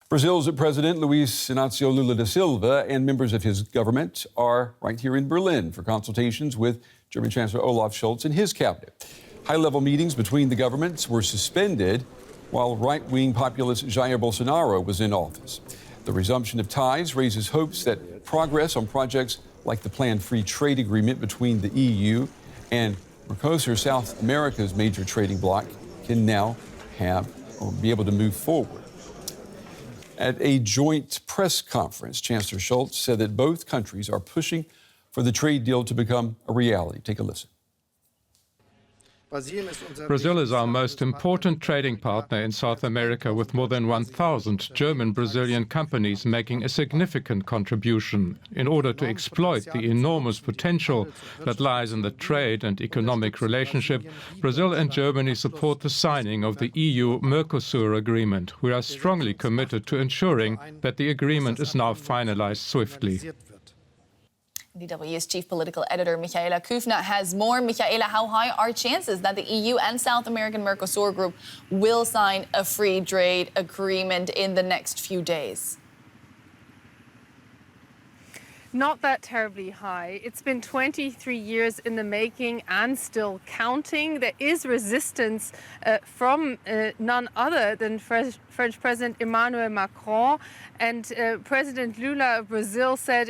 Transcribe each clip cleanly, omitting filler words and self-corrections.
Brazil's President Luiz Inácio Lula da Silva and members of his government are right here in Berlin for consultations with German Chancellor Olaf Scholz and his cabinet. High-level meetings between the governments were suspended while right-wing populist Jair Bolsonaro was in office. The resumption of ties raises hopes that progress on projects like the planned free trade agreement between the EU and Mercosur, South America's major trading bloc, can now be able to move forward. At a joint press conference, Chancellor Scholz said that both countries are pushing for the trade deal to become a reality. Take a listen. Brazil is our most important trading partner in South America, with more than 1,000 German-Brazilian companies making a significant contribution. In order to exploit the enormous potential that lies in the trade and economic relationship, Brazil and Germany support the signing of the EU-Mercosur agreement. We are strongly committed to ensuring that the agreement is now finalized swiftly. DW's chief political editor, Michaela Küfner, has more. Michaela, how high are chances that the EU and South American Mercosur group will sign a free trade agreement in the next few days? Not that terribly high. It's been 23 years in the making and still counting. There is resistance from none other than French President Emmanuel Macron, and President Lula of Brazil said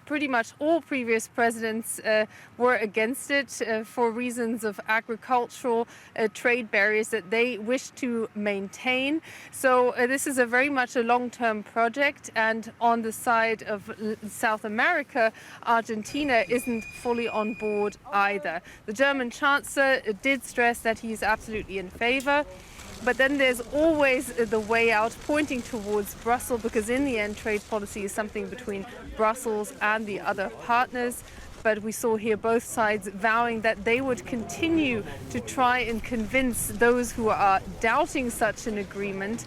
pretty much all previous presidents were against it for reasons of agricultural trade barriers that they wish to maintain. So this is very much a long-term project, and on the side of South America, Argentina isn't fully on board either. The German Chancellor did stress that he's absolutely in favor. But then there's always the way out, pointing towards Brussels, because in the end, trade policy is something between Brussels and the other partners. But we saw here both sides vowing that they would continue to try and convince those who are doubting such an agreement,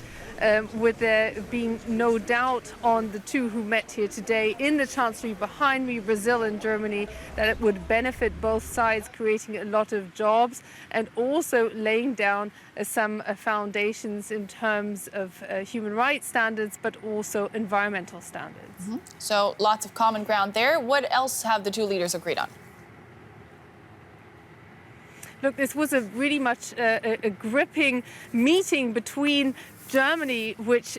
with there being no doubt on the two who met here today in the Chancellery behind me, Brazil and Germany, that it would benefit both sides, creating a lot of jobs and also laying down some foundations in terms of human rights standards, but also environmental standards. Mm-hmm. So lots of common ground there. What else have the two leaders agreed on? Look, this was a really much a gripping meeting between Germany, which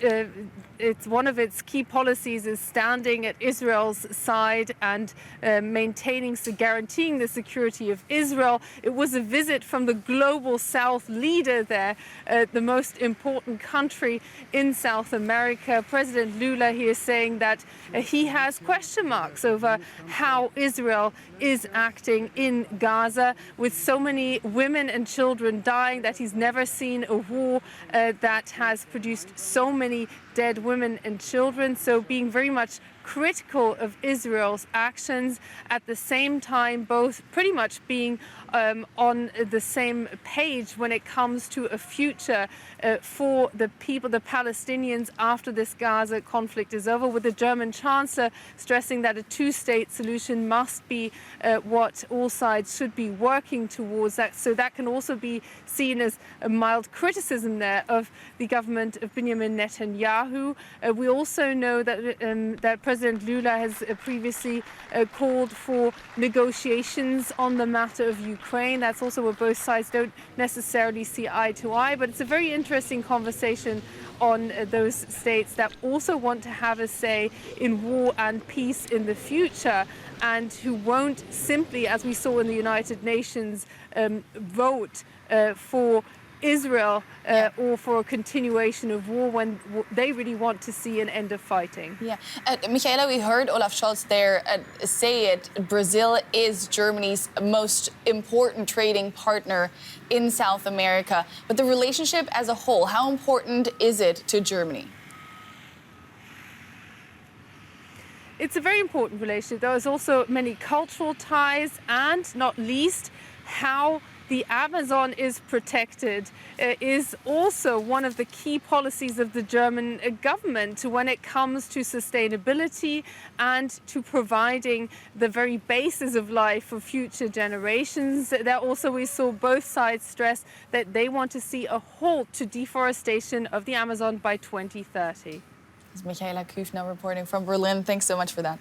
it's one of its key policies is standing at Israel's side and guaranteeing the security of Israel. It was a visit from the global South leader there, the most important country in South America. President Lula here saying that he has question marks over how Israel is acting in Gaza, with so many women and children dying, that he's never seen a war that has produced so many dead women and children. So being very much critical of Israel's actions, at the same time both pretty much being on the same page when it comes to a future for the people, the Palestinians, after this Gaza conflict is over, with the German Chancellor stressing that a two-state solution must be what all sides should be working towards. That, so that can also be seen as a mild criticism there of the government of Benjamin Netanyahu. We also know that that President Lula has previously called for negotiations on the matter of Ukraine. That's also where both sides don't necessarily see eye to eye, but it's a very interesting conversation on those states that also want to have a say in war and peace in the future, and who won't simply, as we saw in the United Nations, vote for Israel or for a continuation of war when they really want to see an end of fighting. Yeah, Michaela, we heard Olaf Scholz there say it. Brazil is Germany's most important trading partner in South America. But the relationship as a whole, how important is it to Germany? It's a very important relationship. There's also many cultural ties, and not least how the Amazon is protected is also one of the key policies of the German government when it comes to sustainability and to providing the very basis of life for future generations. There also we saw both sides stress that they want to see a halt to deforestation of the Amazon by 2030. Michaela Küfner reporting from Berlin. Thanks so much for that.